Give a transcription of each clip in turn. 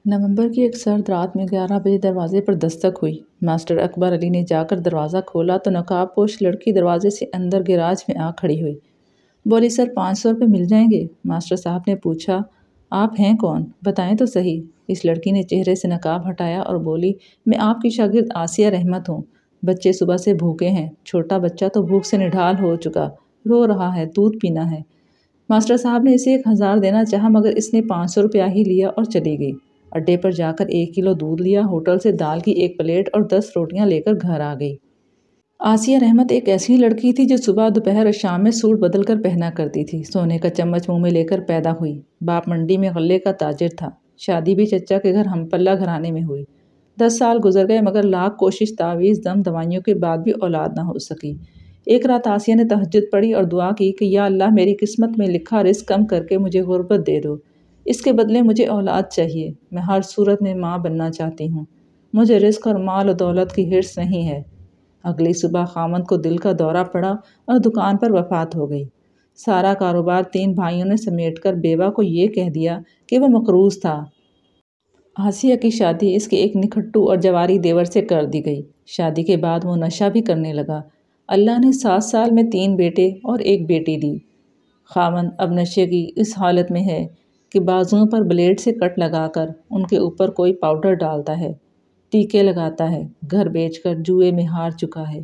نومبر کی ایک سرد رات میں 11 بجے دروازے پر دستک ہوئی۔ ماسٹر اکبر علی نے جا کر دروازہ کھولا تو نقاب پوش لڑکی دروازے سے اندر گیراج میں آ کھڑی ہوئی۔ بولی سر 500 روپے مل جائیں گے؟ ماسٹر صاحب نے پوچھا آپ ہیں کون؟ بتائیں تو صحیح۔ اس لڑکی نے چہرے سے نقاب ہٹایا اور بولی میں آپ کی شاگرد آسیہ رحمت ہوں۔ بچے صبح سے بھوکے ہیں، چھوٹا بچہ تو بھوک سے نڈھال ہو چکا، رو رہا ہے، دودھ پینا ہے۔ ماسٹر صاحب نے اسے 1000 دینا چاہا مگر اس نے 500 روپیہ ہی لیا اور چلی گئی۔ اڈے پر جا کر 1 کلو دودھ لیا، ہوٹل سے دال کی 1 پلیٹ اور 10 روٹیاں لے کر گھر آ گئی۔ آسیہ رحمت ایک ایسی لڑکی تھی جو صبح دوپہر اور شام میں سوٹ بدل کر پہنا کرتی تھی۔ سونے کا چمچ منہ میں لے کر پیدا ہوئی۔ باپ منڈی میں غلے کا تاجر تھا۔ شادی بھی چچا کے گھر ہم پلہ گھرانے میں ہوئی۔ 10 سال گزر گئے مگر لاکھ کوشش تعویذ دم دوائیوں کے بعد بھی اولاد نہ ہو سکی۔ ایک رات آسیہ نے تہجد پڑھی اور دعا کی کہ یا اللہ میری قسمت میں لکھا رزق کم کر کے مجھے غربت دے دو، اس کے بدلے مجھے اولاد چاہیے، میں ہر صورت میں ماں بننا چاہتی ہوں، مجھے رزق اور مال و دولت کی حرص نہیں ہے۔ اگلی صبح خاوند کو دل کا دورہ پڑا اور دکان پر وفات ہو گئی۔ سارا کاروبار 3 بھائیوں نے سمیٹ کر بیوہ کو یہ کہہ دیا کہ وہ مقروض تھا۔ آسیہ کی شادی اس کے ایک نکھٹو اور جواری دیور سے کر دی گئی۔ شادی کے بعد وہ نشہ بھی کرنے لگا۔ اللہ نے 7 سال میں 3 بیٹے اور 1 بیٹی دی۔ خاوند اب نشے کی اس حالت میں ہے کہ بازوؤں پر بلیڈ سے کٹ لگا کر ان کے اوپر کوئی پاؤڈر ڈالتا ہے، ٹیکے لگاتا ہے، گھر بیچ کر جوئے میں ہار چکا ہے۔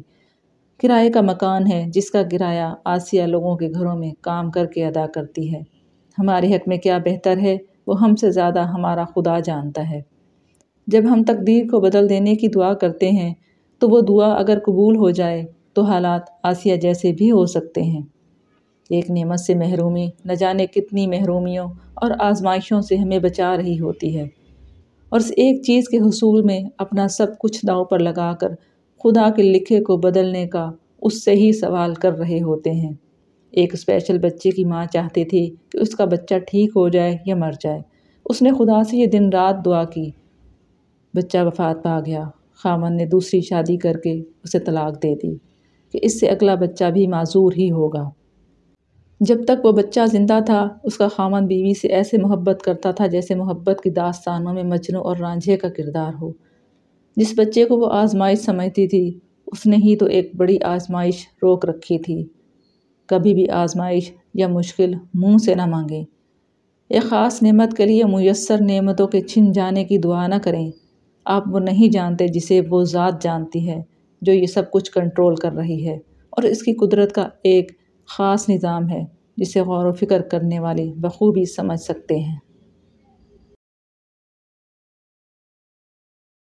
کرائے کا مکان ہے جس کا کرایہ آسیہ لوگوں کے گھروں میں کام کر کے ادا کرتی ہے۔ ہمارے حق میں کیا بہتر ہے وہ ہم سے زیادہ ہمارا خدا جانتا ہے۔ جب ہم تقدیر کو بدل دینے کی دعا کرتے ہیں تو وہ دعا اگر قبول ہو جائے تو حالات آسیہ جیسے بھی ہو سکتے ہیں۔ ایک نعمت سے محرومی نہ جانے کتنی محرومیوں اور آزمائشوں سے ہمیں بچا رہی ہوتی ہے، اور اس ایک چیز کے حصول میں اپنا سب کچھ داؤ پر لگا کر خدا کے لکھے کو بدلنے کا اس سے ہی سوال کر رہے ہوتے ہیں۔ ایک اسپیشل بچے کی ماں چاہتی تھی کہ اس کا بچہ ٹھیک ہو جائے یا مر جائے۔ اس نے خدا سے یہ دن رات دعا کی۔ بچہ وفات پا گیا۔ خاوند نے دوسری شادی کر کے اسے طلاق دے دی کہ اس سے اگلا بچہ بھی معذور ہی ہوگا۔ جب تک وہ بچہ زندہ تھا اس کا خاوند بیوی سے ایسے محبت کرتا تھا جیسے محبت کی داستانوں میں مجنوں اور رانجھے کا کردار ہو۔ جس بچے کو وہ آزمائش سمجھتی تھی اس نے ہی تو ایک بڑی آزمائش روک رکھی تھی۔ کبھی بھی آزمائش یا مشکل منہ سے نہ مانگیں۔ ایک خاص نعمت کے لیے میسر نعمتوں کے چھن جانے کی دعا نہ کریں۔ آپ وہ نہیں جانتے جسے وہ ذات جانتی ہے جو یہ سب کچھ کنٹرول کر رہی ہے، اور اس کی قدرت کا ایک خاص نظام ہے جسے غور و فکر کرنے والے بخوبی سمجھ سکتے ہیں۔